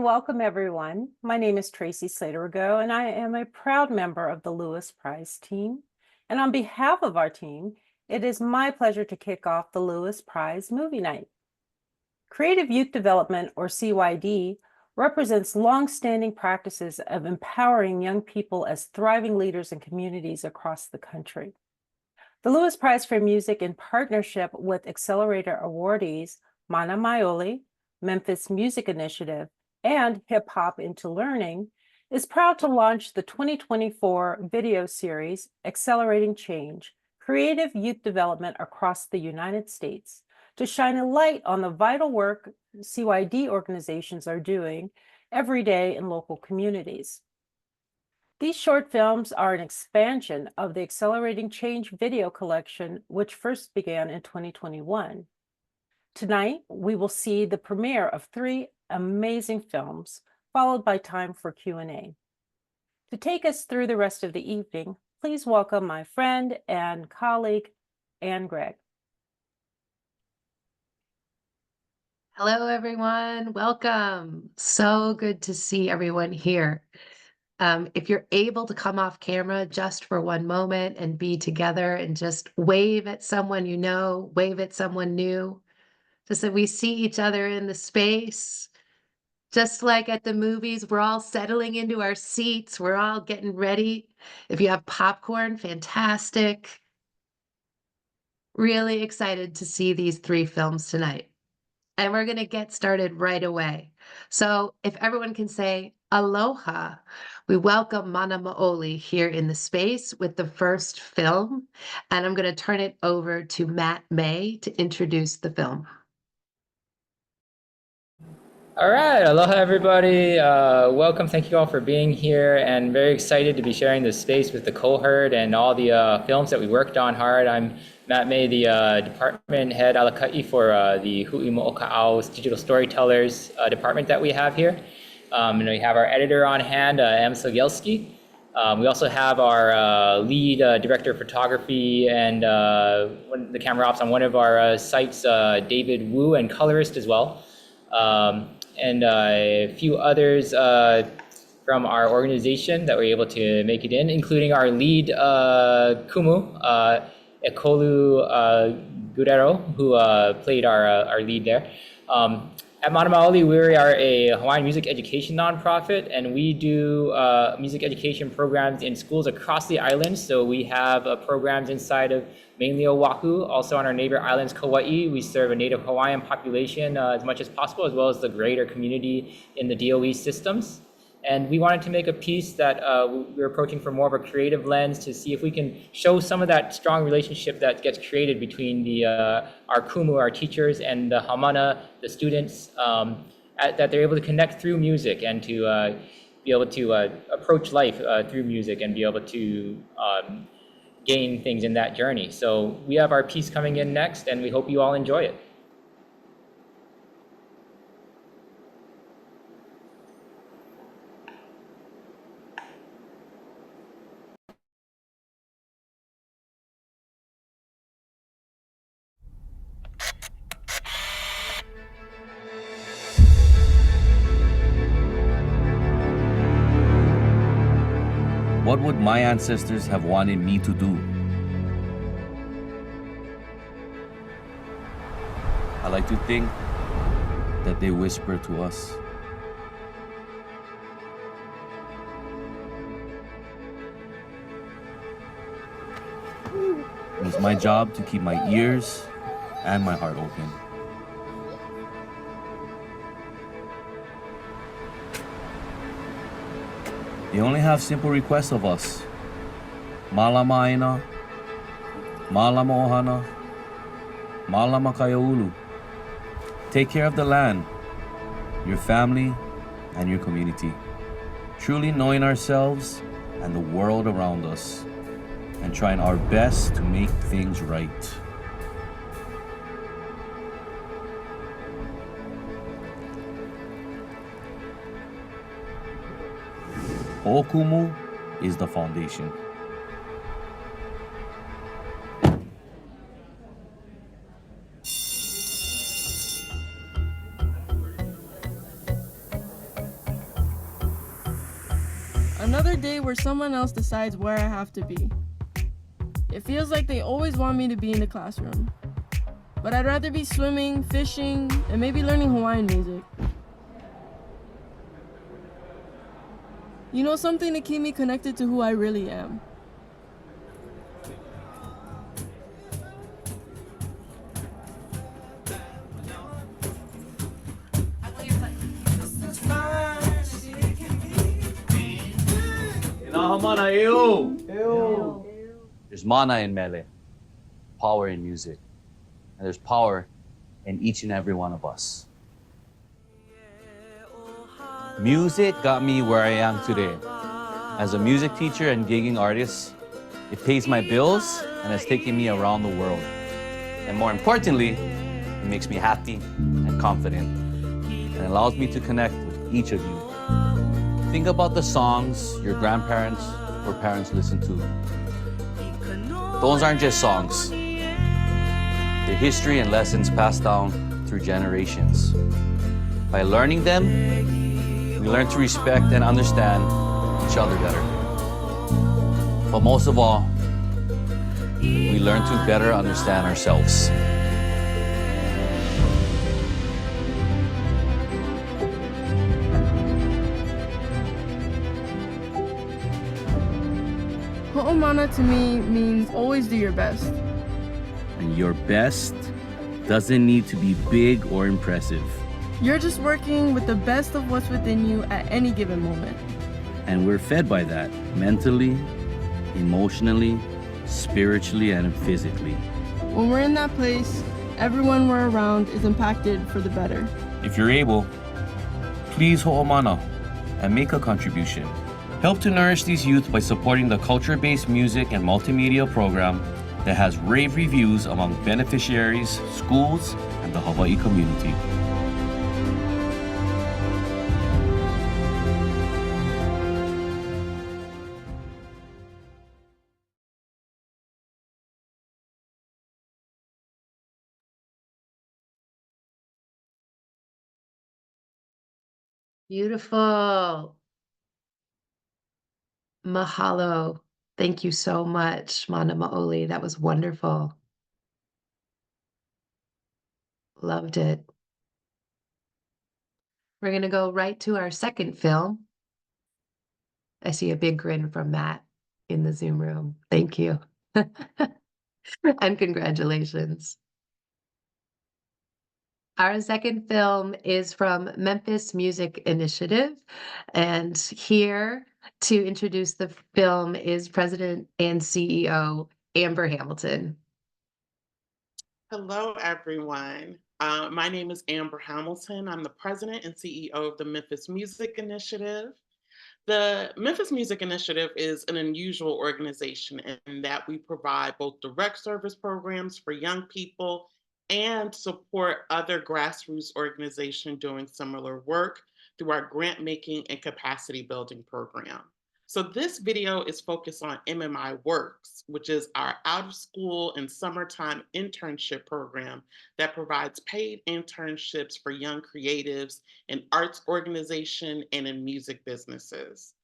welcome everyone. My name is Tracy Slater-Rago, and I am a proud member of the Lewis Prize team. And on behalf of our team, it is my pleasure to kick off the Lewis Prize Movie Night. Creative Youth Development, or CYD, represents long-standing practices of empowering young people as thriving leaders in communities across the country. The Lewis Prize for Music, in partnership with Accelerator awardees Mana Maioli, Memphis Music Initiative, and Hip Hop into Learning, is proud to launch the 2024 video series, Accelerating Change, Creative Youth Development Across the United States, to shine a light on the vital work CYD organizations are doing every day in local communities. These short films are an expansion of the Accelerating Change video collection, which first began in 2021. Tonight, we will see the premiere of 3 amazing films, followed by time for Q&A. To take us through the rest of the evening, please welcome my friend and colleague, Anne Gregg. Hello, everyone. Welcome. So good to see everyone here. If you're able to come off camera just for one moment and be together and just wave at someone you know, wave at someone new, just that we see each other in the space. Just like at the movies, we're all settling into our seats. We're all getting ready. If you have popcorn, fantastic. Really excited to see these 3 films tonight. And we're going to get started right away. So if everyone can say aloha, we welcome Mana Maioli here in the space with the first film. And I'm going to turn it over to Matt May to introduce the film. All right, aloha everybody. Welcome, thank you all for being here, and very excited to be sharing this space with the cohort and all the films that we worked on hard. I'm Matt May, the department head alaka'i for the Hui Mo'oka'au's digital storytellers department that we have here. And we have our editor on hand, Em Sogielski. We also have our lead director of photography and the camera ops on one of our sites, David Wu, and colorist as well. And a few others from our organization that were able to make it in, including our lead Kumu, Ekolu Guerrero, who played our lead there. At Mana Maioli, we are a Hawaiian music education nonprofit, and we do music education programs in schools across the island. So we have programs inside of mainly Oahu, also on our neighbor islands, Kauai. We serve a native Hawaiian population as much as possible, as well as the greater community in the DOE systems. And we wanted to make a piece that we're approaching from more of a creative lens to see if we can show some of that strong relationship that gets created between our kumu, our teachers, and the hamana, the students, that they're able to connect through music and to be able to approach life through music and be able to gain things in that journey. So we have our piece coming in next, and we hope you all enjoy it. What would my ancestors have wanted me to do? I like to think that they whisper to us. It was my job to keep my ears and my heart open. They only have simple requests of us. Malama aina, malama ohana, malama kaiaulu. Take care of the land, your family, and your community. Truly knowing ourselves and the world around us, and trying our best to make things right. Ho'okumu is the foundation. Another day where someone else decides where I have to be. It feels like they always want me to be in the classroom. But I'd rather be swimming, fishing, and maybe learning Hawaiian music. You know, something to keep me connected to who I really am. There's mana in mele, power in music, and there's power in each and every one of us. Music got me where I am today. As a music teacher and gigging artist, it pays my bills and has taken me around the world. And more importantly, it makes me happy and confident and allows me to connect with each of you. Think about the songs your grandparents or parents listened to. Those aren't just songs. They're history and lessons passed down through generations. By learning them, we learn to respect and understand each other better. But most of all, we learn to better understand ourselves. Ho'omana to me means always do your best. And your best doesn't need to be big or impressive. You're just working with the best of what's within you at any given moment. And we're fed by that mentally, emotionally, spiritually, and physically. When we're in that place, everyone we're around is impacted for the better. If you're able, please ho'omana and make a contribution. Help to nourish these youth by supporting the culture-based music and multimedia program that has rave reviews among beneficiaries, schools, and the Hawaii community. Beautiful. Mahalo. Thank you so much, Mana Maoli. That was wonderful. Loved it. We're going to go right to our second film. I see a big grin from Matt in the Zoom room. Thank you. And congratulations. Our second film is from Memphis Music Initiative. And here to introduce the film is President and CEO Amber Hamilton. Hello, everyone. My name is Amber Hamilton. I'm the president and CEO of the Memphis Music Initiative. The Memphis Music Initiative is an unusual organization in that we provide both direct service programs for young people and support other grassroots organizations doing similar work through our grant making and capacity building program. So this video is focused on MMI Works, which is our out of school and summertime internship program that provides paid internships for young creatives in arts organization and in music businesses.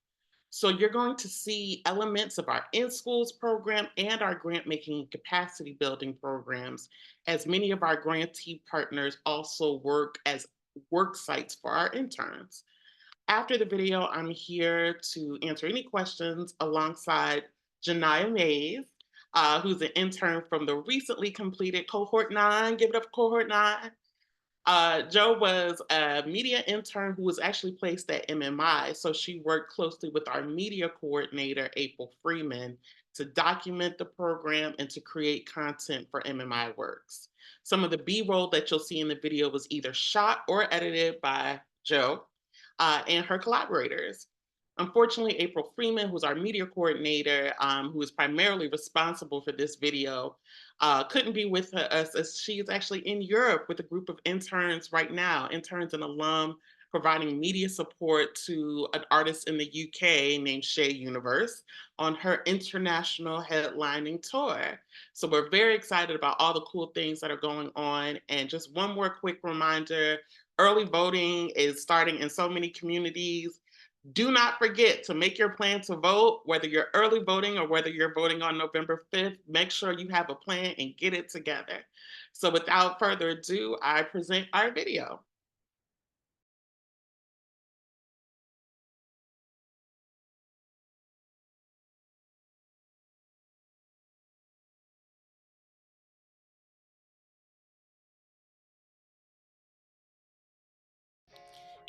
So you're going to see elements of our in-schools program and our grant making and capacity building programs, as many of our grantee partners also work as work sites for our interns. After the video, I'm here to answer any questions alongside Janiyah Mays, who's an intern from the recently completed Cohort 9. Give it up for Cohort 9. Jo was a media intern who was actually placed at MMI, so she worked closely with our media coordinator, April Freeman, to document the program and to create content for MMI Works. Some of the B-roll that you'll see in the video was either shot or edited by Jo and her collaborators. Unfortunately, April Freeman, who's our media coordinator, who is primarily responsible for this video, couldn't be with us as she is actually in Europe with a group of interns right now, interns and alum, providing media support to an artist in the UK named Shea Universe on her international headlining tour. So we're very excited about all the cool things that are going on. And just one more quick reminder, early voting is starting in so many communities. Do not forget to make your plan to vote, whether you're early voting or whether you're voting on November 5th. Make sure you have a plan and get it together. So without further ado, I present our video.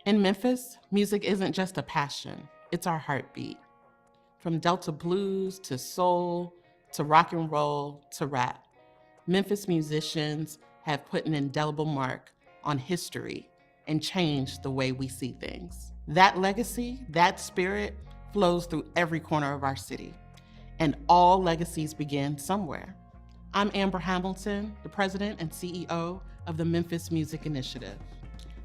In Memphis, music isn't just a passion, it's our heartbeat. From Delta blues to soul to rock and roll to rap, Memphis musicians have put an indelible mark on history and changed the way we see things. That legacy, that spirit, flows through every corner of our city, and all legacies begin somewhere. I'm Amber Hamilton, the president and CEO of the Memphis Music Initiative.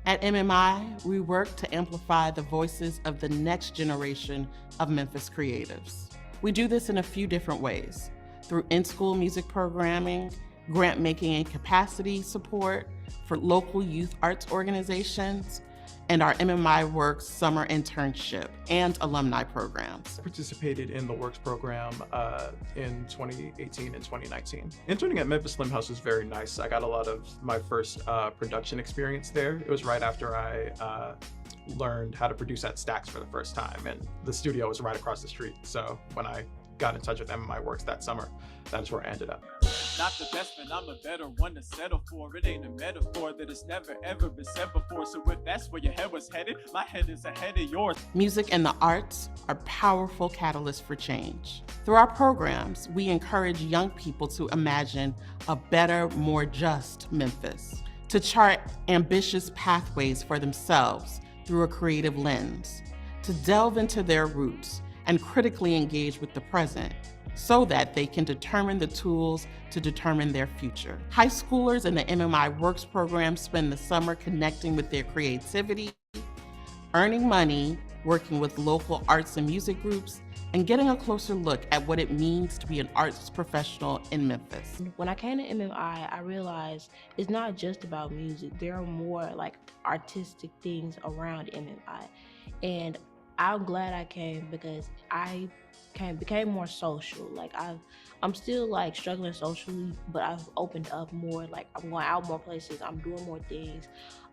At MMI, we work to amplify the voices of the next generation of Memphis creatives. We do this in a few different ways, through in-school music programming, grant making and capacity support for local youth arts organizations, and our MMI Works summer internship and alumni programs. Participated in the Works program in 2018 and 2019. Interning at Memphis Slim House was very nice. I got a lot of my first production experience there. It was right after I learned how to produce at Stax for the first time, and the studio was right across the street. So when I got in touch with MMI Works that summer, that's where I ended up. Not the best, but I'm a better one to settle for. It ain't a metaphor that has never ever been said before. So if that's where your head was headed, my head is ahead of yours. Music and the arts are powerful catalysts for change. Through our programs, we encourage young people to imagine a better, more just Memphis, to chart ambitious pathways for themselves through a creative lens, to delve into their roots and critically engage with the present so that they can determine the tools to determine their future. High schoolers in the MMI Works program spend the summer connecting with their creativity, earning money, working with local arts and music groups, and getting a closer look at what it means to be an arts professional in Memphis. When I came to MMI, I realized it's not just about music. There are more like artistic things around MMI. And I'm glad I came because I became more social. Like I'm still like struggling socially, but I've opened up more. Like I'm going out more places. I'm doing more things.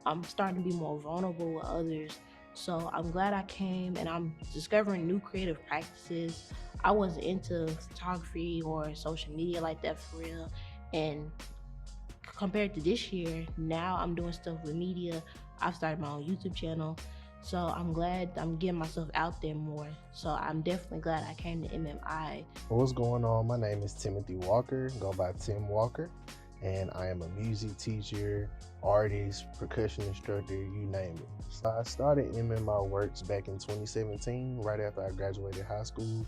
I'm starting to be more vulnerable with others. So I'm glad I came, and I'm discovering new creative practices. I wasn't into photography or social media like that for real. And compared to this year, now I'm doing stuff with media. I've started my own YouTube channel. So I'm glad I'm getting myself out there more. So I'm definitely glad I came to MMI. What's going on? My name is Timothy Walker, go by Tim Walker, and I am a music teacher, artist, percussion instructor, you name it. So I started MMI Works back in 2017, right after I graduated high school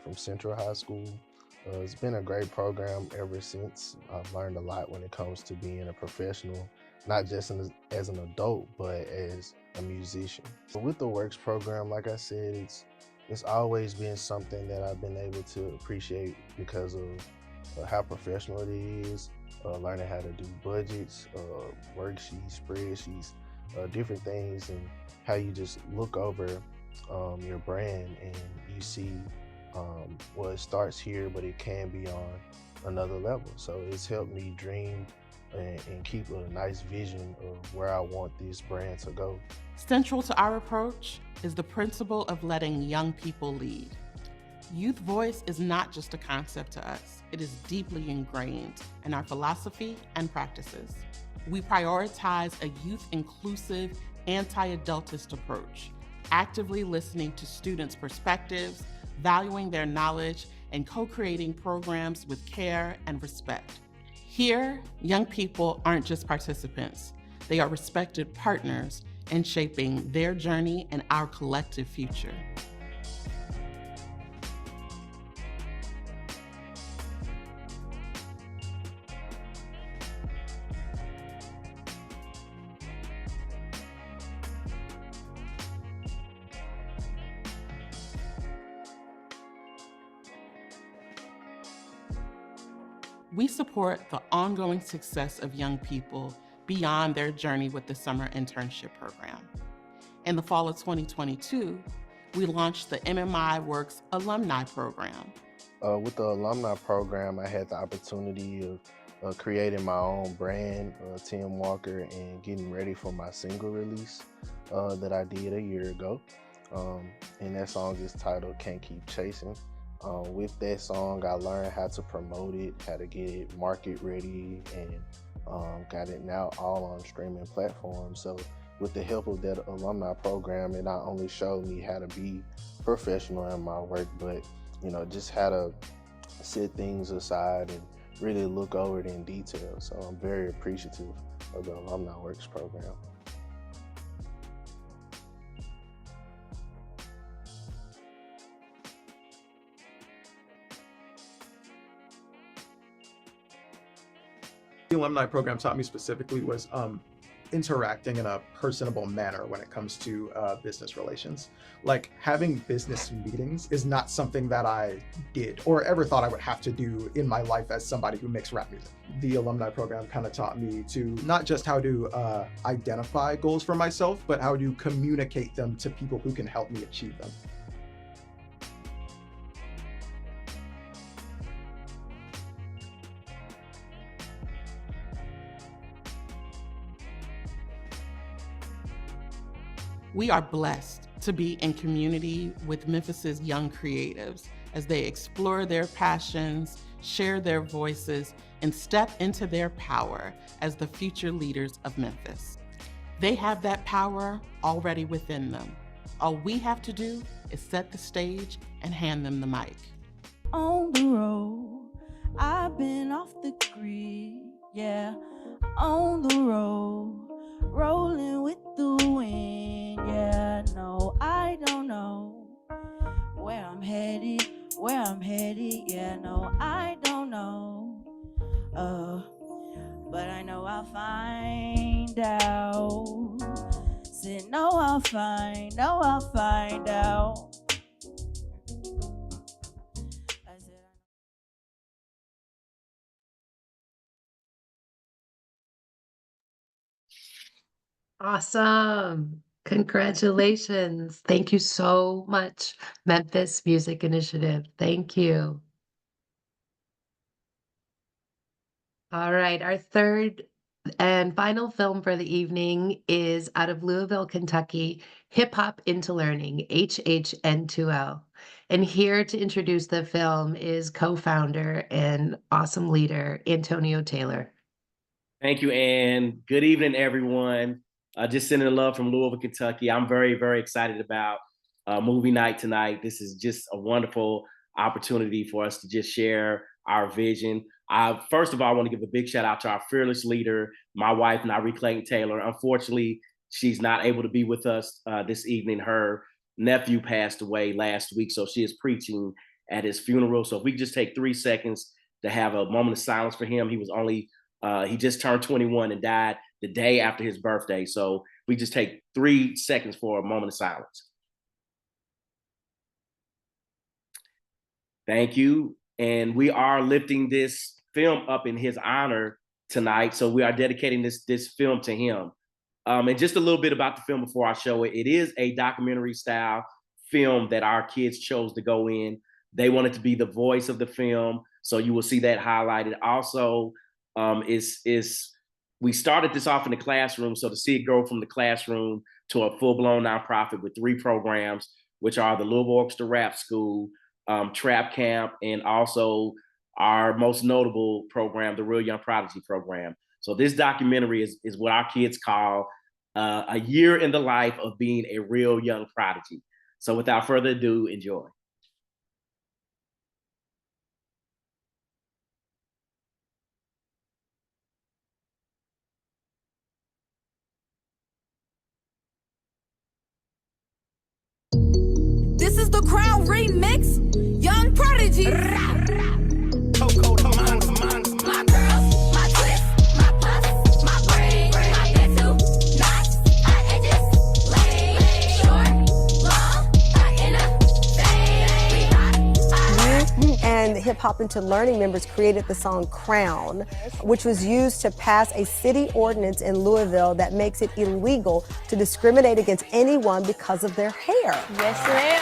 from Central High School. It's been a great program ever since. I've learned a lot when it comes to being a professional, not just as an adult, but as a musician. So with the Works program, like I said, it's always been something that I've been able to appreciate because of how professional it is, learning how to do budgets, worksheets, spreadsheets, different things, and how you just look over your brand and you see well, it starts here, but it can be on another level. So it's helped me dream and keep a nice vision of where I want this brand to go. Central to our approach is the principle of letting young people lead. Youth voice is not just a concept to us, it is deeply ingrained in our philosophy and practices. We prioritize a youth-inclusive, anti-adultist approach, actively listening to students' perspectives, valuing their knowledge, and co-creating programs with care and respect. Here, young people aren't just participants, they are respected partners in shaping their journey and our collective future. We support the ongoing success of young people beyond their journey with the Summer Internship Program. In the fall of 2022, we launched the MMI Works Alumni Program. With the alumni program, I had the opportunity of creating my own brand, Tim Walker, and getting ready for my single release that I did a year ago. And that song is titled Can't Keep Chasing. With that song, I learned how to promote it, how to get it market ready, and got it now all on streaming platforms. So with the help of that alumni program, it not only showed me how to be professional in my work, but just how to set things aside and really look over it in detail. So I'm very appreciative of the Alumni Works program. The alumni program taught me specifically was interacting in a personable manner when it comes to business relations. Like, having business meetings is not something that I did or ever thought I would have to do in my life as somebody who makes rap music. The alumni program kind of taught me to not just how to identify goals for myself, but how to communicate them to people who can help me achieve them. We are blessed to be in community with Memphis's young creatives as they explore their passions, share their voices, and step into their power as the future leaders of Memphis. They have that power already within them. All we have to do is set the stage and hand them the mic. On the road, I've been off the grid, yeah. On the road, rolling with the wind, yeah. No, I don't know where I'm headed, yeah. No, I don't know, but I know I'll find out. Said no, I'll find out. Awesome. Congratulations. Thank you so much, Memphis Music Initiative. Thank you. All right, our third and final film for the evening is out of Louisville, Kentucky, Hip Hop into Learning, HHN2L. And here to introduce the film is co-founder and awesome leader, Antonio Taylor. Thank you, Ann. Good evening, everyone. Just sending love from Louisville, Kentucky. I'm very, very excited about movie night tonight. This is just a wonderful opportunity for us to just share our vision. First of all, I want to give a big shout out to our fearless leader, my wife, Nyree Clayton Taylor. Unfortunately, she's not able to be with us this evening. Her nephew passed away last week, so she is preaching at his funeral. So if we could just take 3 seconds to have a moment of silence for him. He just turned 21 and died the day after his birthday. So we just take 3 seconds for a moment of silence. Thank you. And we are lifting this film up in his honor tonight. So we are dedicating this film to him. And just a little bit about the film before I show it. It is a documentary style film that our kids chose to go in. They wanted to be the voice of the film. So you will see that highlighted. Also, we started this off in the classroom. So to see it go from the classroom to a full-blown nonprofit with 3 programs, which are the Louisville Orchestra Rap School, Trap Camp, and also our most notable program, the Real Young Prodigy program. So this documentary is what our kids call a year in the life of being a real young prodigy. So without further ado, enjoy. This is the Crown Remix, Young Prodigy. My curls, my twist, my plus, my brain, my pencil, knots, my edges, lane, short, long, my inner, fade, we hot, And Hip Hop Into Learning members created the song Crown, which was used to pass a city ordinance in Louisville that makes it illegal to discriminate against anyone because of their hair. Yes, ma'am.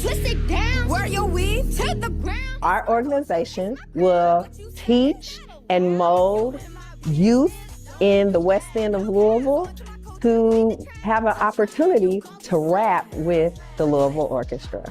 Twist it down, wear your weave to the ground. Our organization will teach and mold youth in the West End of Louisville to have an opportunity to rap with the Louisville Orchestra.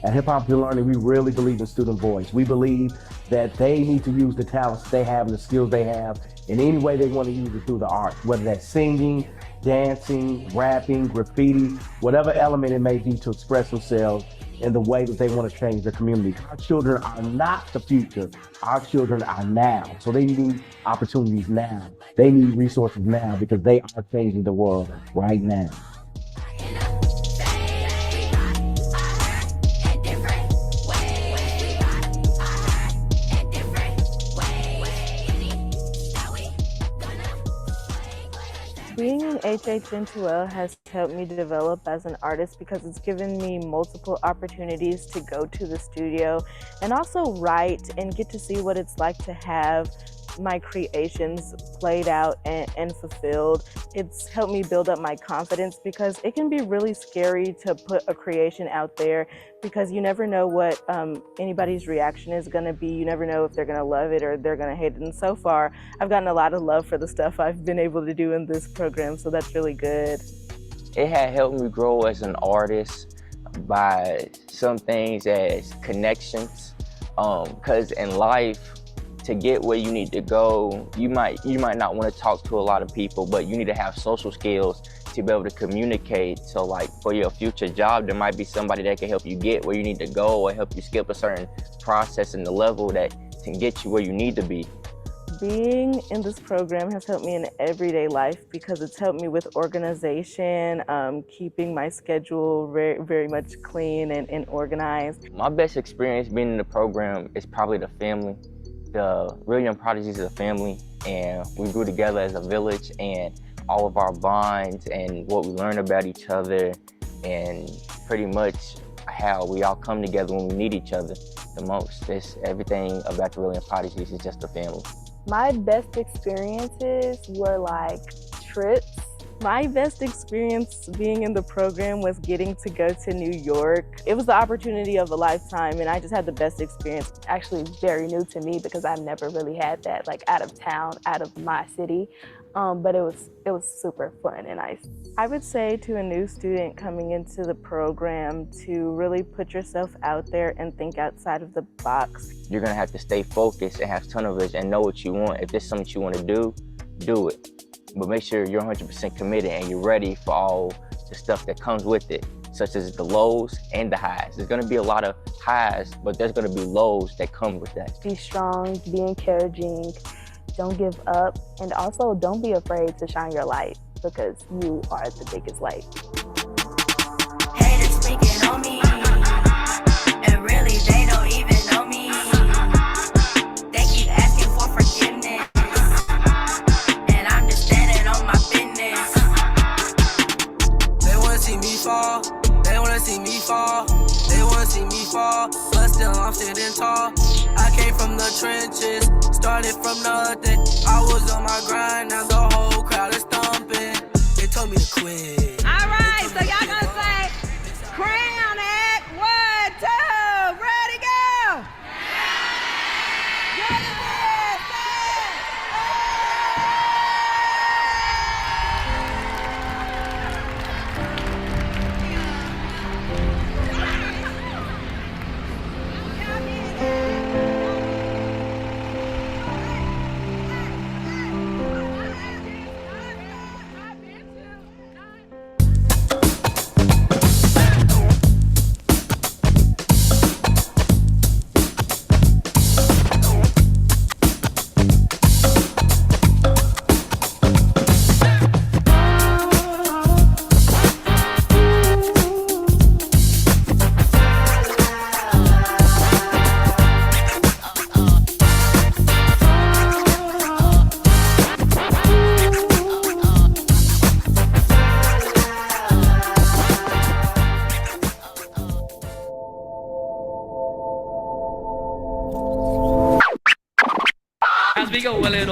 At Hip Hop to Learning, we really believe in student voice. We believe that they need to use the talents they have and the skills they have in any way they want to use it through the arts, whether that's singing, dancing, rapping, graffiti, whatever element it may be to express themselves in the way that they want to change their community. Our children are not the future. Our children are now. So they need opportunities now. They need resources now because they are changing the world right now. Being in HHN2L has helped me develop as an artist because it's given me multiple opportunities to go to the studio and also write and get to see what it's like to have my creations played out and fulfilled. It's helped me build up my confidence because it can be really scary to put a creation out there because you never know what anybody's reaction is going to be. You never know if they're going to love it or they're going to hate it. And so far, I've gotten a lot of love for the stuff I've been able to do in this program, so that's really good. It had helped me grow as an artist by some things as connections, because in life, to get where you need to go, you might not want to talk to a lot of people, but you need to have social skills to be able to communicate. So like for your future job, there might be somebody that can help you get where you need to go or help you skip a certain process and the level that can get you where you need to be. Being in this program has helped me in everyday life because it's helped me with organization, keeping my schedule very, very much clean and organized. My best experience being in the program is probably the family. The Real Young Prodigies is a family, and we grew together as a village, and all of our bonds and what we learn about each other, and pretty much how we all come together when we need each other the most. It's everything about the Real Young Prodigies is just a family. My best experiences were like trips. My best experience being in the program was getting to go to New York. It was the opportunity of a lifetime, and I just had the best experience. Actually very new to me because I've never really had that like out of town, out of my city. But it was super fun and nice. I would say to a new student coming into the program to really put yourself out there and think outside of the box. You're gonna have to stay focused and have tunnel vision and know what you want. If there's something you want to do it. But make sure you're 100% committed and you're ready for all the stuff that comes with it, such as the lows and the highs. There's gonna be a lot of highs, but there's gonna be lows that come with that. Be strong, be encouraging, don't give up, and also don't be afraid to shine your light because you are the biggest light. Haters speaking on me, and really they don't even know me. They keep asking for forgiveness, and I'm just standing on my business. They wanna see me fall, they wanna see me fall, they wanna see me fall, but still I'm standing tall. I came from the trenches, started from nothing. I was on my grind, now the whole crowd is thumping. They told me to quit. All right, so y'all gonna say, Crown at 1, 2, ready, go! Get it there,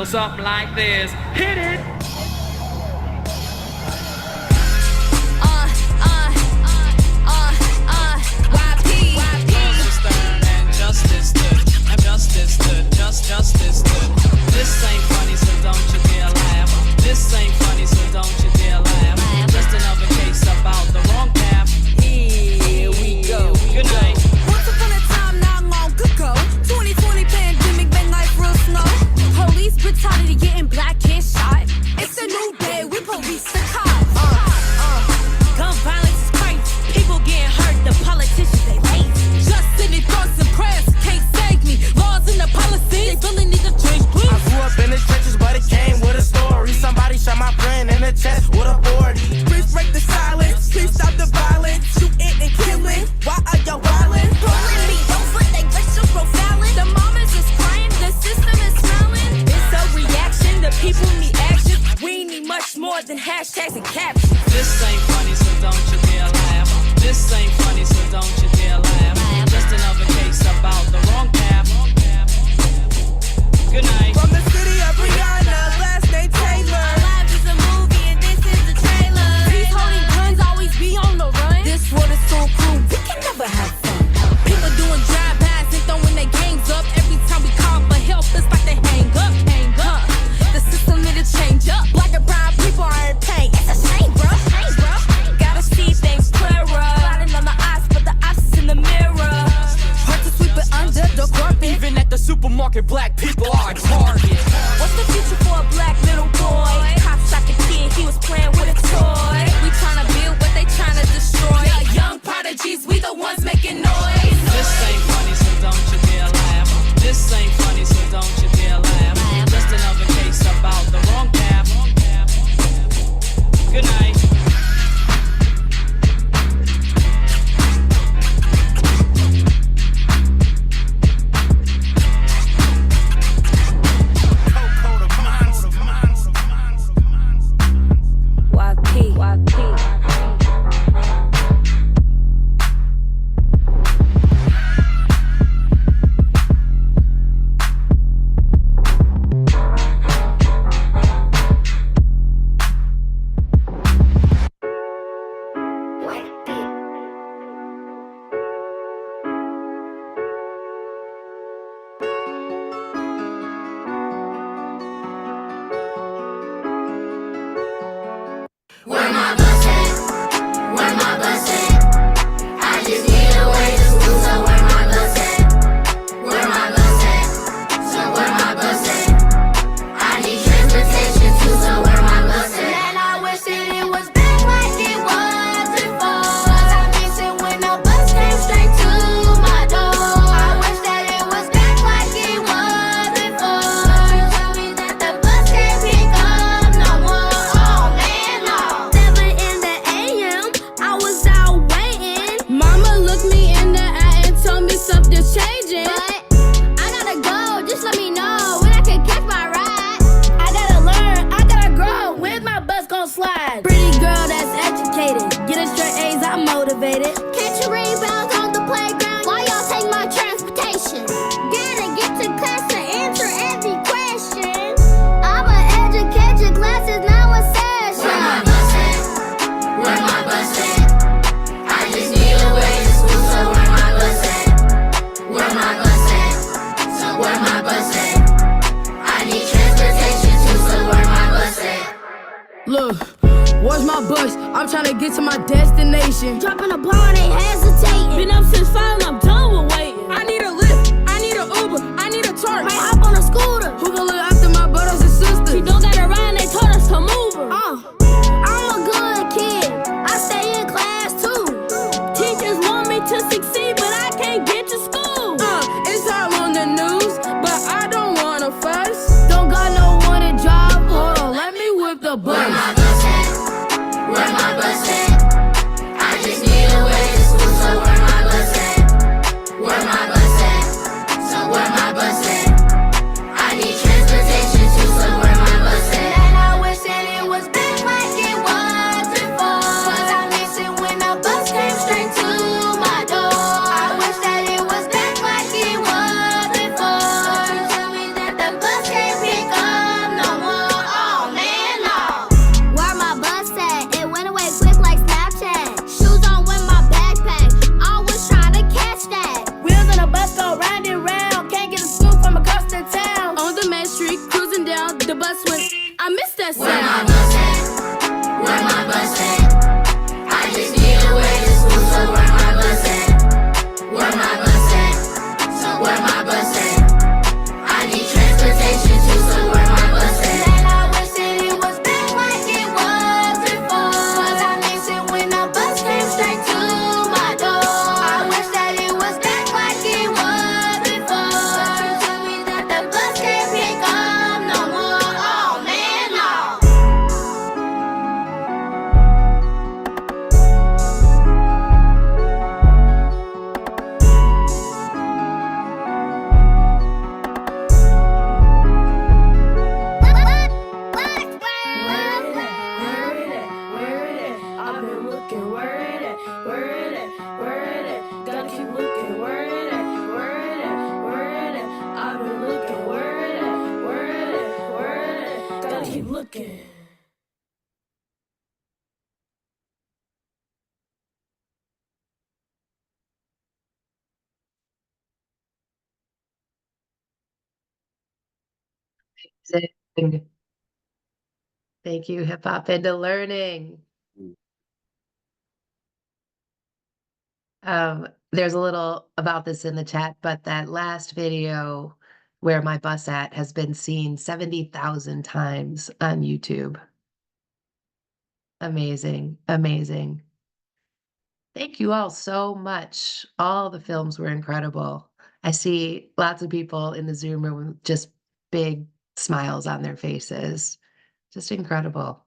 goes something like this. Hit it! Justice stood. This ain't funny, so don't you dare laugh. This ain't funny, so don't you dare laugh. Just another case about the wrong path. Here we go. Good night. Once upon a time, not long ago, 2020 pandemic made life real slow. Police brutality, getting black kids shot. It's a new day, we police the cops. Gun violence is crazy. People getting hurt, the politicians they lazy. Just sending thoughts and prayers can't save me. Laws and the policies, they really need to change, please. I grew up in the trenches, but it came with a story. Somebody shot my friend in the chest with a 40. Please break the silence, please stop the violence. Shooting and killing, why are y'all violent? Pulling me over, they racial profiling. The mamas is crying, the system is smiling. It's a reaction, the people need action. We need much more than hashtags and captions. This ain't funny, so don't you dare laugh. This ain't funny, so don't you dare laugh. Just another case about the wrong path. Good night. From the city of Rihanna, last name Taylor. Our lives is a movie and this is the trailer. These holding guns always be on the run. This world is so cruel, we can never have fun. People doing drive-bys and throwing their gangs up. Every time we call for help, it's like they hang up. The system need to change up. Black and brown people are in pain. It's a shame, bro. Gotta see things clearer. Sliding on the eyes, but the opposite in the mirror. Hard to sweep it under the carpet. Even at the supermarket, black people are a target. What's the future for a black little boy? Cop shot the kid, he was playing with a toy. We tryna build what they tryna destroy. Young prodigies, we the ones making noise. This ain't funny, so don't you dare laugh. This ain't funny, so don't you dare laugh. Just another case about the wrong path. Good night. Where my bus at? Where my bus at? I just need a way to school, so where my bus at? Where my bus at? So where my bus at? I need transportation too, so where my bus at? And I wish that it was back like it was before. 'Cause I miss it when the bus came straight to my door. I wish that it was back like it was before. You tell me that the bus can't pick up no more. Oh man, no. 7 in the AM, I was out waiting. Mama looked me in the eye and told me something's changing. But I gotta go, just let me know when I can catch my ride. I gotta learn, I gotta grow. When's my bus gon' slide? Pretty girl that's educated, getting straight A's, I'm motivated. Catch your rebounds on the playground. Why y'all take my transportation? Gotta get to class to answer every question. I'ma educate your classes now in session. Where my bus at? Where my bus at? I just need a way to school, so where my bus at? Where my bus at? So where my bus at? I need transportation too, so where my bus at? Look, where's my bus? I'm trying to get to my destination. Dropping a bar and ain't hesitating. Been up since 5 and I'm done with waiting. I need a lift, I need an Uber, I need a Tart. Might hop on a scooter. Who gon' look after my brothers and sisters? She don't got a ride and they told us to move her. I'm a good kid. I stay in class too. Teachers want me to succeed, but I can't get to school. It's all on the news, but I don't wanna fuss. Don't got no one to drive. Hold on, let me whip the bus. Where my bus at? Where my bus at? I just need a way to school, so where my bus at? Where my bus at? So where my bus at? I need transportation too, so where my bus at? And I wish that it was back like it was before. 'Cause I miss it when the bus came straight to my door. I wish that it was back like it was before. You tell me that the bus can't pick up cooking. Amazing. Thank you, Hip Hop into Learning. There's a little about this in the chat, but that last video where my bus at has been seen 70,000 times on YouTube. Amazing, amazing. Thank you all so much. All the films were incredible. I see lots of people in the Zoom room with just big smiles on their faces. Just incredible.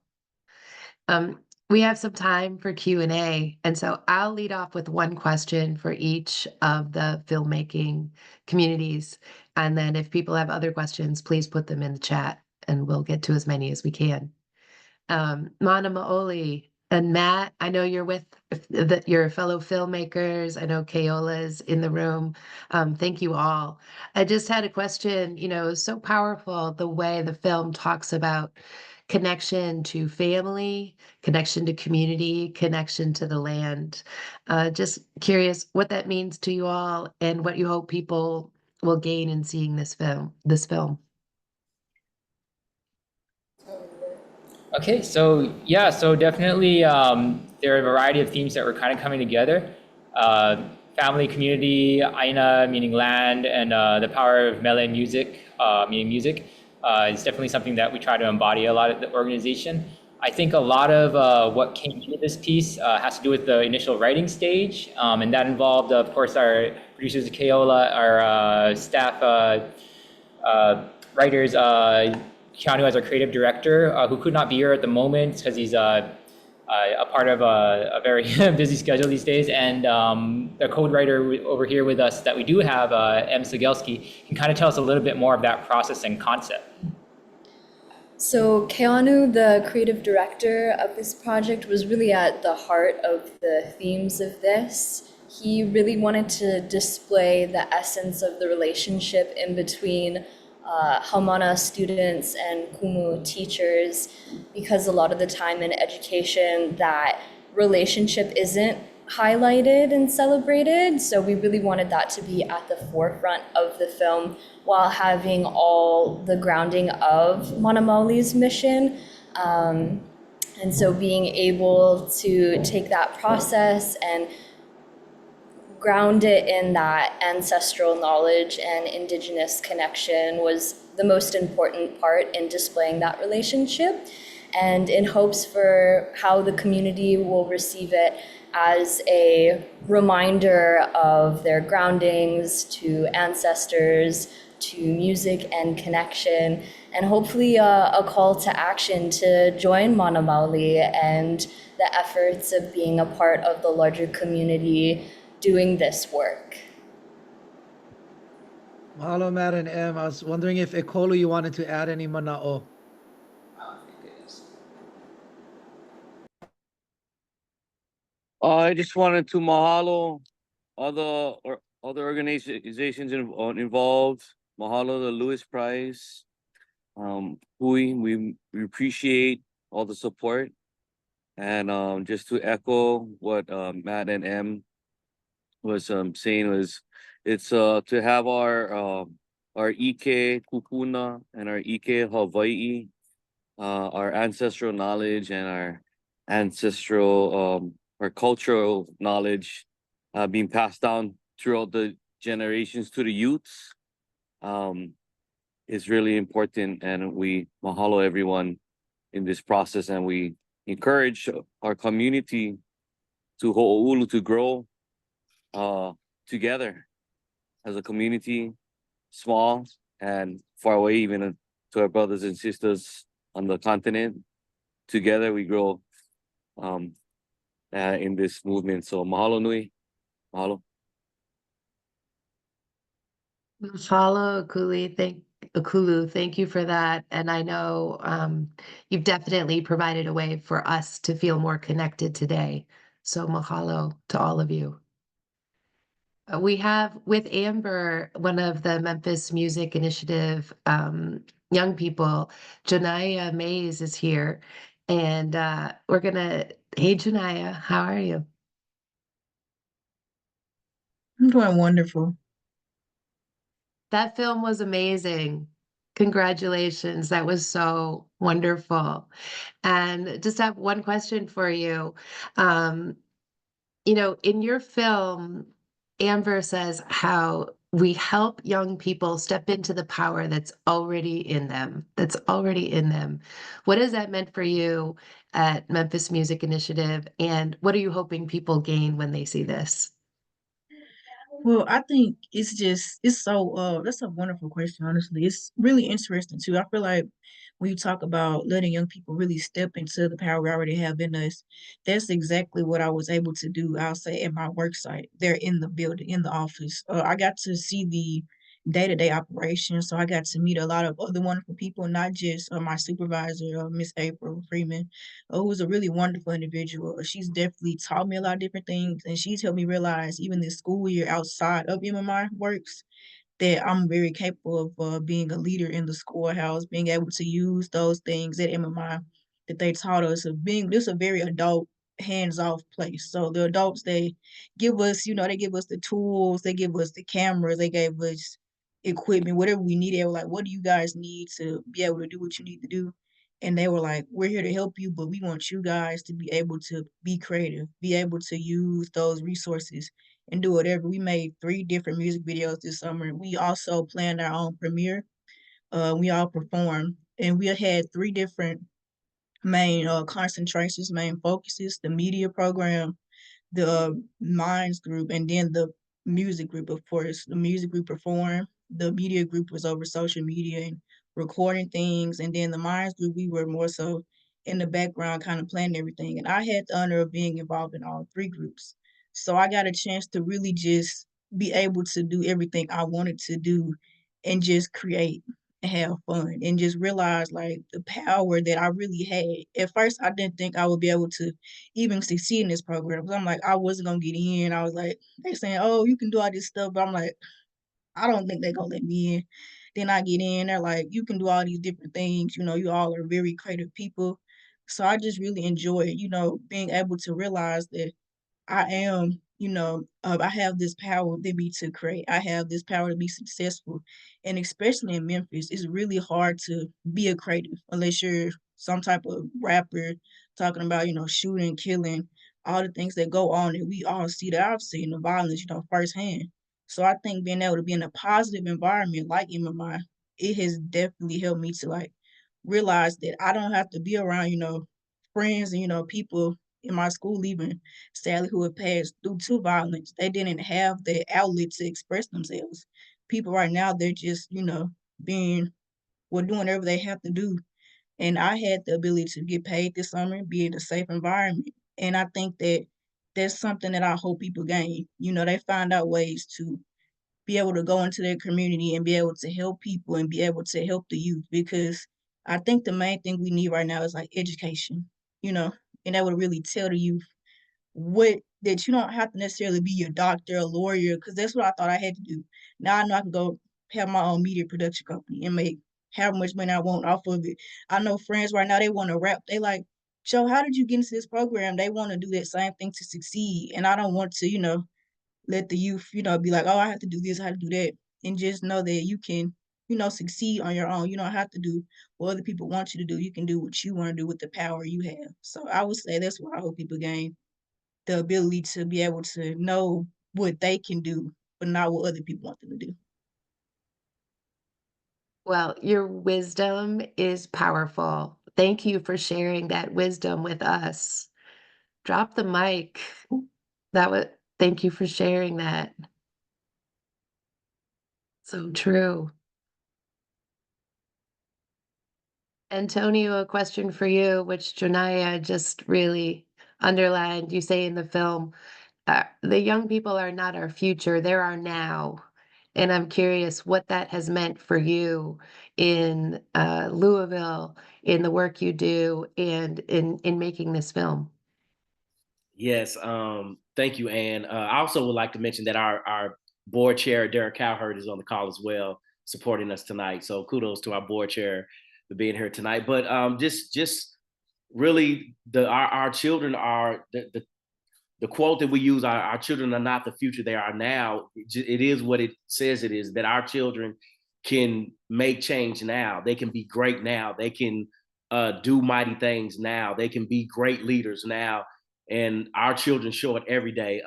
We have some time for Q&A, and so I'll lead off with one question for each of the filmmaking communities, and then if people have other questions, please put them in the chat, and we'll get to as many as we can. Mana Maoli and Matt, I know you're with your fellow filmmakers. I know Keola's in the room. Thank you all. I just had a question. You know, it was so powerful the way the film talks about connection to family, connection to community, connection to the land. Just curious what that means to you all and what you hope people will gain in seeing this film. Okay, so yeah, so definitely there are a variety of themes that were kind of coming together. Family, community, Aina meaning land, and the power of Mele music, meaning music, is definitely something that we try to embody a lot at the organization. I think a lot of what came into this piece has to do with the initial writing stage, and that involved, of course, our producers, Keola, our staff writers, Keanu as our creative director, who could not be here at the moment because he's a part of a very busy schedule these days, and the code writer over here with us that we do have, M. Sigelski, can kind of tell us a little bit more of that process and concept. So Keanu, the creative director of this project, was really at the heart of the themes of this. He really wanted to display the essence of the relationship in between Haumana students and Kumu teachers, because a lot of the time in education that relationship isn't highlighted and celebrated. So we really wanted that to be at the forefront of the film while having all the grounding of Mana Maoli's mission. And so being able to take that process and ground it in that ancestral knowledge and indigenous connection was the most important part in displaying that relationship, and in hopes for how the community will receive it as a reminder of their groundings to ancestors, to music and connection, and hopefully a call to action to join Mana Maoli and the efforts of being a part of the larger community doing this work. Mahalo, Matt and Em. I was wondering if Ekolu, you wanted to add any mana'o. I just wanted to mahalo other organizations involved. Mahalo the Lewis Prize. Hui, we appreciate all the support. And just to echo what Matt and Em was saying, was it's to have our Ike Kupuna and our Ike Hawaii, our ancestral knowledge and our ancestral our cultural knowledge being passed down throughout the generations to the youths is really important, and we mahalo everyone in this process, and we encourage our community to ho'oulu to grow together as a community, small and far away, even to our brothers and sisters on the continent. Together we grow in this movement. So mahalo nui, mahalo. Mahalo, Akulu, thank you for that. And I know you've definitely provided a way for us to feel more connected today. So mahalo to all of you. We have with Amber, one of the Memphis Music Initiative young people, Janaya Mays is here. And we're gonna, hey Janaya, how are you? I'm doing wonderful. That film was amazing. Congratulations. That was so wonderful. And just have one question for you. Um, in your film, Amber says how we help young people step into the power that's already in them, that's already in them. What has that meant for you at Memphis Music Initiative? And what are you hoping people gain when they see this? Well, I think it's so that's a wonderful question, honestly. It's really interesting too. I feel like when you talk about letting young people really step into the power we already have in us, that's exactly what I was able to do, I'll say, at my work site. There in the building, in the office. I got to see the day-to-day operation, so I got to meet a lot of other wonderful people, not just my supervisor, Miss April Freeman, who was a really wonderful individual. She's definitely taught me a lot of different things, and she's helped me realize even this school year outside of MMI works that I'm very capable of being a leader in the schoolhouse, being able to use those things at MMI that they taught us of being this a very adult hands-off place. So the adults, they give us, they give us the tools, they give us the cameras, they gave us equipment, whatever we needed. They were like, what do you guys need to be able to do what you need to do? And they were like, we're here to help you, but we want you guys to be able to be creative, be able to use those resources and do whatever. We made 3 different music videos this summer. We also planned our own premiere. We all performed, and we had 3 different main concentrations, main focuses: the media program, the minds group, and then the music group. Of course, the music group performed. The media group was over social media and recording things, and then the minds group, we were more so in the background, kind of planning everything. And I had the honor of being involved in all 3 groups, so I got a chance to really just be able to do everything I wanted to do, and just create and have fun, and just realize like the power that I really had. At first, I didn't think I would be able to even succeed in this program, 'cause I'm like, I wasn't gonna get in. I was like, they saying, "Oh, you can do all this stuff," but I'm like, I don't think they gonna let me in. Then I get in, they're like, "You can do all these different things, you all are very creative people." So I just really enjoy, being able to realize that I am, I have this power within me to create. I have this power to be successful. And especially in Memphis, it's really hard to be a creative unless you're some type of rapper talking about, shooting, killing, all the things that go on that we all see, that I've seen, the violence, firsthand. So I think being able to be in a positive environment like MMI, it has definitely helped me to like realize that I don't have to be around, friends and, people in my school even, sadly, who have passed through to violence. They didn't have the outlet to express themselves. People right now, they're just, being well, doing whatever they have to do. And I had the ability to get paid this summer, be in a safe environment. And I think that that's something that I hope people gain. They find out ways to be able to go into their community and be able to help people and be able to help the youth, because I think the main thing we need right now is like education, and that would really tell the youth what that you don't have to necessarily be a doctor, a lawyer, because that's what I thought I had to do. Now I know I can go have my own media production company and make how much money I want off of it. I know friends right now, they want to rap. They like, Joe, how did you get into this program? They want to do that same thing to succeed. And I don't want to, let the youth, be like, oh, I have to do this, I have to do that. And just know that you can, succeed on your own. You don't have to do what other people want you to do. You can do what you want to do with the power you have. So I would say that's what I hope people gain, the ability to be able to know what they can do, but not what other people want them to do. Well, your wisdom is powerful. Thank you for sharing that wisdom with us. Drop the mic. That was, thank you for sharing that. So true. Antonio, a question for you, which Janaya just really underlined. You say in the film, the young people are not our future, they're our now. And I'm curious what that has meant for you in Louisville, in the work you do, and in making this film. Yes, thank you, Ann. I also would like to mention that our board chair, Derek Cowherd, is on the call as well, supporting us tonight. So kudos to our board chair for being here tonight. But just really, our children are the quote that we use: our children are not the future; they are now. It is what it says it is. That our children can make change now. They can be great now. They can do mighty things now. They can be great leaders now. And our children show it every day.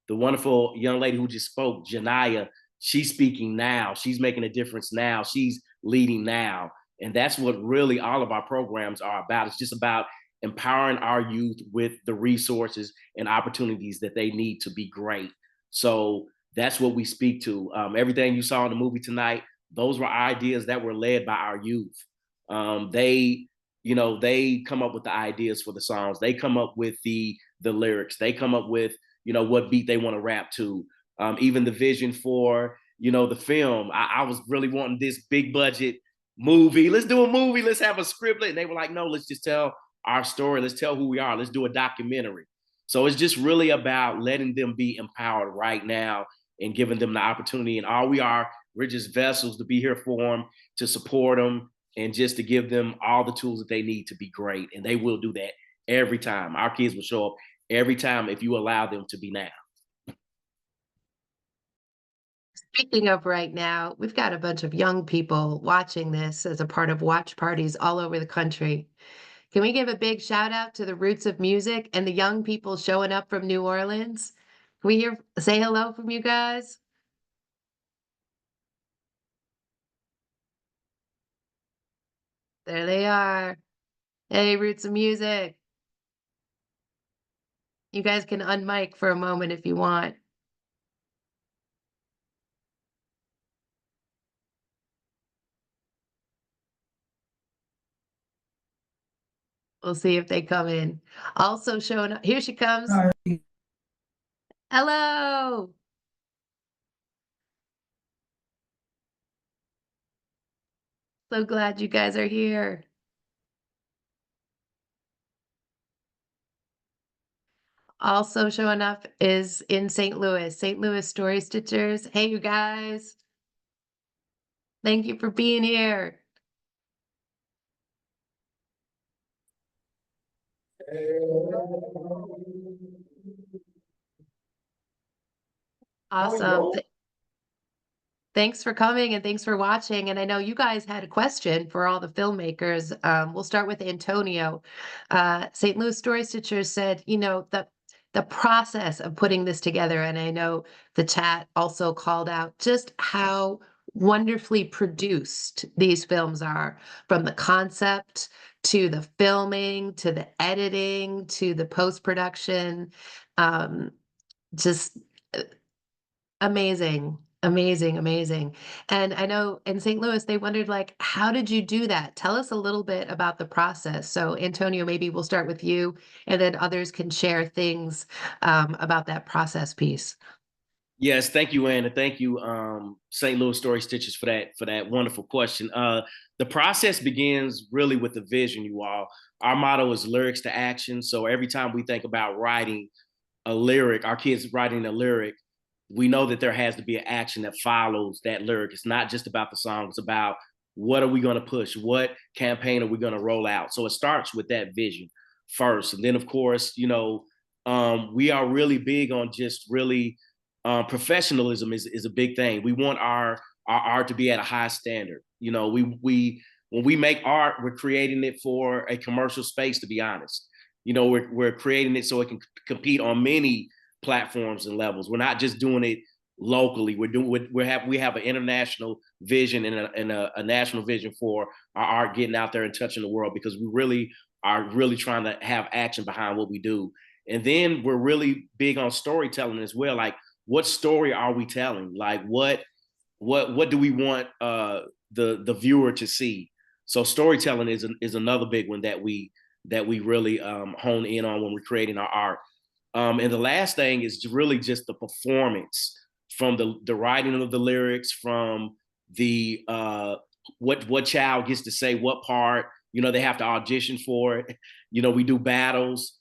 The wonderful young lady who just spoke, Janaya, she's speaking now. She's making a difference now. She's leading now. And that's what really all of our programs are about. It's just about empowering our youth with the resources and opportunities that they need to be great. So that's what we speak to. Everything you saw in the movie tonight, those were ideas that were led by our youth. They come up with the ideas for the songs. They come up with the lyrics. They come up with, what beat they want to rap to. Even the vision for, the film. I was really wanting this big budget movie. Let's do a movie. Let's have a script. And they were like, no, let's just tell our story. Let's tell who we are. Let's do a documentary. So it's just really about letting them be empowered right now and giving them the opportunity. And all we're just vessels to be here for them, to support them, and just to give them all the tools that they need to be great. And they will do that every time. Our kids will show up every time if you allow them to be now. Speaking of right now, we've got a bunch of young people watching this as a part of watch parties all over the country. Can we give a big shout out to the Roots of Music and the young people showing up from New Orleans? Can we say hello from you guys? There they are. Hey, Roots of Music. You guys can unmic for a moment if you want. We'll see if they come in. Also showing up. Here she comes. Hello. So glad you guys are here. Also showing up is in St. Louis Story Stitchers. Hey, you guys. Thank you for being here. Awesome. Thanks for coming and thanks for watching. And I know you guys had a question for all the filmmakers. We'll start with Antonio. St. Louis Story Stitchers said, the process of putting this together, and I know the chat also called out just how wonderfully produced these films are, from the concept to the filming, to the editing, to the post-production. Just amazing, amazing, amazing. And I know in St. Louis, they wondered, how did you do that? Tell us a little bit about the process. So Antonio, maybe we'll start with you, and then others can share things about that process piece. Yes, thank you, Ann, and thank you, St. Louis Story Stitchers, for that wonderful question. The process begins really with the vision, you all. Our motto is lyrics to action. So every time we think about writing a lyric, our kids writing a lyric, we know that there has to be an action that follows that lyric. It's not just about the song. It's about what are we going to push? What campaign are we going to roll out? So it starts with that vision first. And then, of course, we are really big on just really professionalism is a big thing. We want our art to be at a high standard. When we make art, we're creating it for a commercial space, to be honest. We're creating it so it can compete on many platforms and levels. We're not just doing it locally. We have an international vision and a national vision for our art getting out there and touching the world, because we really are trying to have action behind what we do. And then we're really big on storytelling as well. Like, what story are we telling? Like, what do we want the viewer to see? So storytelling is another big one that we really hone in on when we're creating our art. And the last thing is really just the performance, from the writing of the lyrics, from the what child gets to say what part. They have to audition for it. We do battles.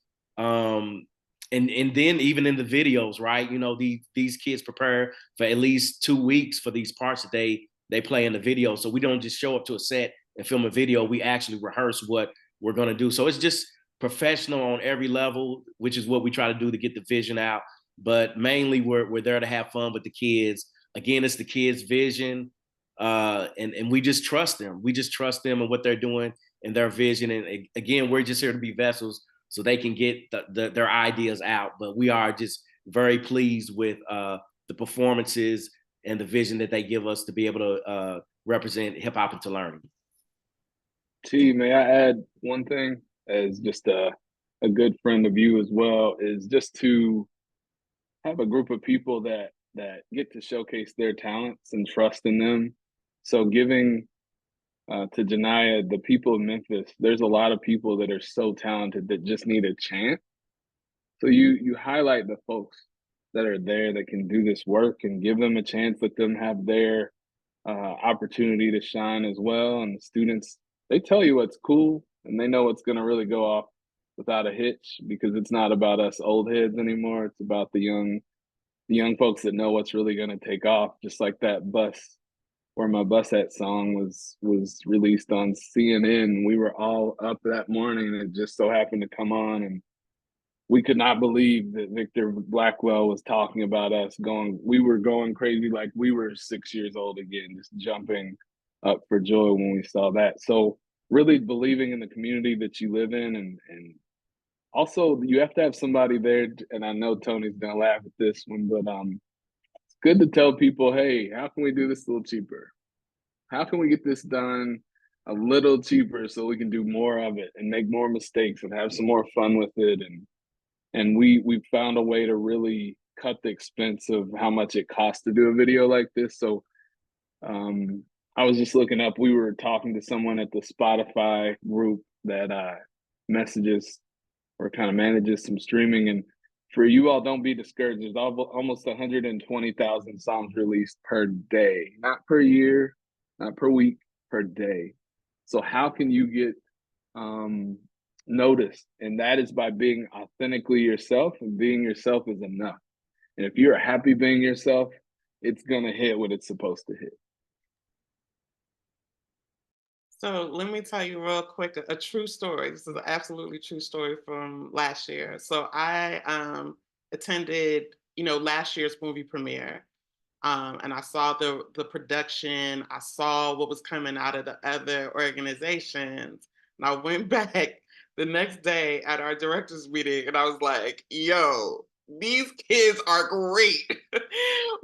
and then even in the videos, right? You know, these kids prepare for at least 2 weeks for these parts that they play in the video. So we don't just show up to a set and film a video. We actually rehearse what we're gonna do. So it's just professional on every level, which is what we try to do to get the vision out. But mainly we're there to have fun with the kids. Again, it's the kids' vision. And we just trust them. We just trust them and what they're doing and their vision. And again, we're just here to be vessels so they can get their ideas out. But we are just very pleased with the performances and the vision that they give us to be able to represent hip hop into learning. T, may I add one thing as just a good friend of you as well, is just to have a group of people that get to showcase their talents and trust in them. So giving to Janiyah, the people of Memphis, there's a lot of people that are so talented that just need a chance. So you highlight the folks that are there that can do this work and give them a chance, let them have their opportunity to shine as well. And the students, they tell you what's cool and they know what's gonna really go off without a hitch, because it's not about us old heads anymore. It's about the young folks that know what's really gonna take off, just like that Bus Where My Bus At song was released on CNN. We were all up that morning and it just so happened to come on, and we could not believe that Victor Blackwell was talking about us. We were going crazy like we were 6 years old again, just jumping up for joy when we saw that. So really believing in the community that you live in, and also you have to have somebody there, and I know Tony's gonna laugh at this one, but it's good to tell people, hey, how can we do this a little cheaper? How can we get this done a little cheaper so we can do more of it and make more mistakes and have some more fun with it? And we found a way to really cut the expense of how much it costs to do a video like this. So I was just looking up, we were talking to someone at the Spotify group that messages or kind of manages some streaming. And for you all, don't be discouraged. There's almost 120,000 songs released per day, not per year, not per week, per day. So how can you get noticed? And that is by being authentically yourself, and being yourself is enough. And if you're happy being yourself, it's gonna hit what it's supposed to hit. So let me tell you real quick a true story. This is an absolutely true story from last year. So I attended, last year's movie premiere, and I saw the production. I saw what was coming out of the other organizations, and I went back the next day at our directors meeting, and I was like, "Yo, these kids are great.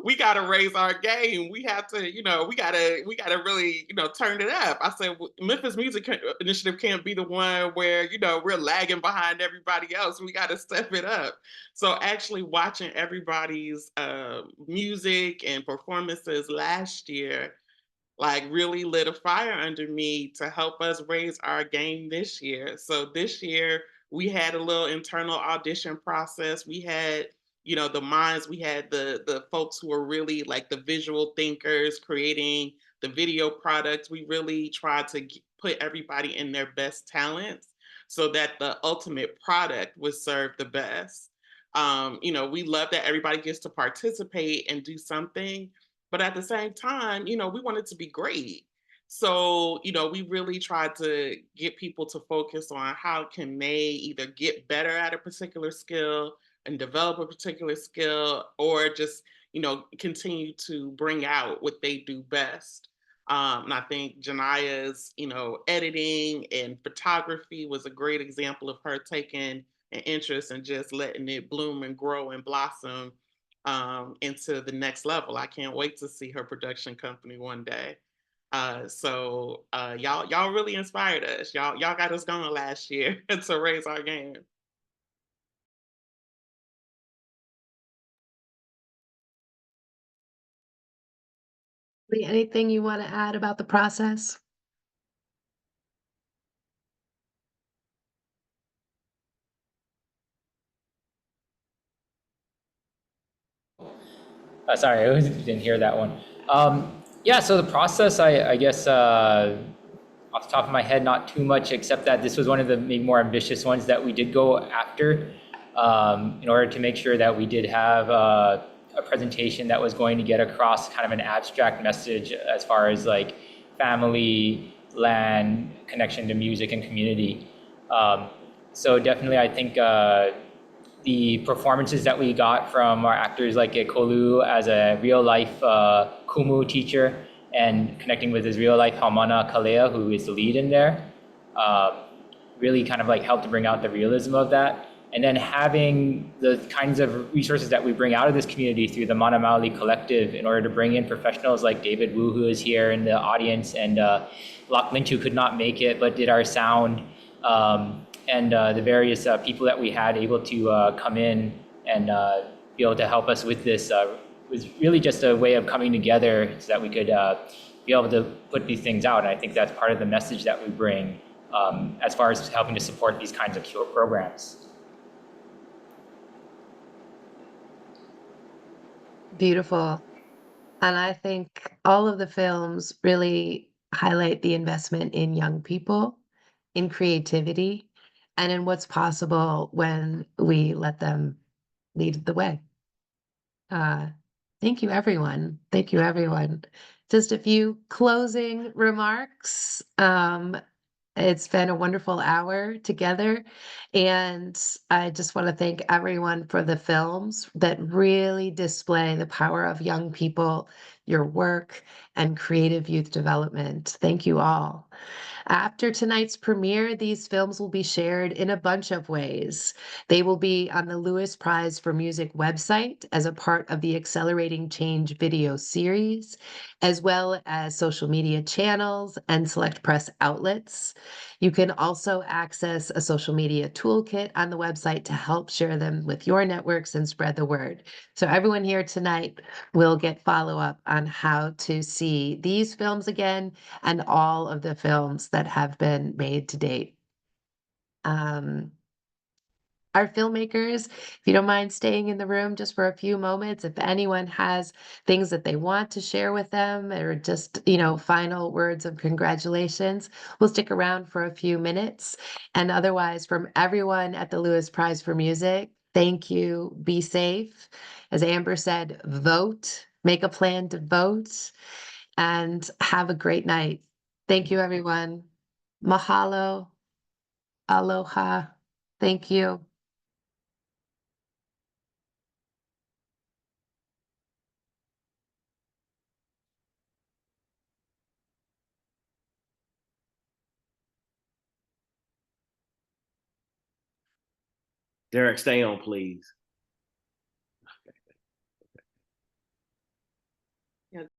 We got to raise our game. We have to, we got to really, turn it up." I said, Memphis Music Initiative can't be the one where, we're lagging behind everybody else. We got to step it up. So actually watching everybody's music and performances last year, like really lit a fire under me to help us raise our game this year. So this year, we had a little internal audition process. We had, the minds, we had the folks who were really like the visual thinkers creating the video products. We really tried to put everybody in their best talents so that the ultimate product would serve the best. We love that everybody gets to participate and do something, but at the same time, we want it to be great. So, we really tried to get people to focus on how can they either get better at a particular skill and develop a particular skill, or just, continue to bring out what they do best. And I think Janiyah's, editing and photography was a great example of her taking an interest and just letting it bloom and grow and blossom into the next level. I can't wait to see her production company one day. So y'all really inspired us. Y'all got us going last year to raise our game. Anything you want to add about the process? Sorry, I didn't hear that one. Yeah, so the process, I guess, off the top of my head, not too much, except that this was one of the maybe more ambitious ones that we did go after. in order to make sure that we did have a presentation that was going to get across kind of an abstract message as far as like family, land, connection to music and community. So definitely I think the performances that we got from our actors like Ekolu as a real life Kumu teacher and connecting with his real life Haumana Kalea, who is the lead in there, really kind of like helped to bring out the realism of that. And then having the kinds of resources that we bring out of this community through the Mana Maoli Collective in order to bring in professionals like David Wu, who is here in the audience, and Lok Lynch, who could not make it but did our sound, and the various people that we had able to come in and be able to help us with this was really just a way of coming together so that we could be able to put these things out. And I think that's part of the message that we bring as far as helping to support these kinds of programs. Beautiful. And I think all of the films really highlight the investment in young people, in creativity, and in what's possible when we let them lead the way. Thank you, everyone. Thank you, everyone. Just a few closing remarks. It's been a wonderful hour together, and I just want to thank everyone for the films that really display the power of young people, your work, and creative youth development. Thank you all. After tonight's premiere, these films will be shared in a bunch of ways. They will be on the Lewis Prize for Music website as a part of the Accelerating Change video series, as well as social media channels and select press outlets. You can also access a social media toolkit on the website to help share them with your networks and spread the word. So everyone here tonight will get follow-up on how to see these films again and all of the films that have been made to date. Our filmmakers, if you don't mind staying in the room just for a few moments, if anyone has things that they want to share with them or just, final words of congratulations, we'll stick around for a few minutes. And otherwise, from everyone at the Lewis Prize for Music, thank you. Be safe. As Amber said, vote, make a plan to vote, and have a great night. Thank you, everyone. Mahalo. Aloha. Thank you. Derek, stay on, please.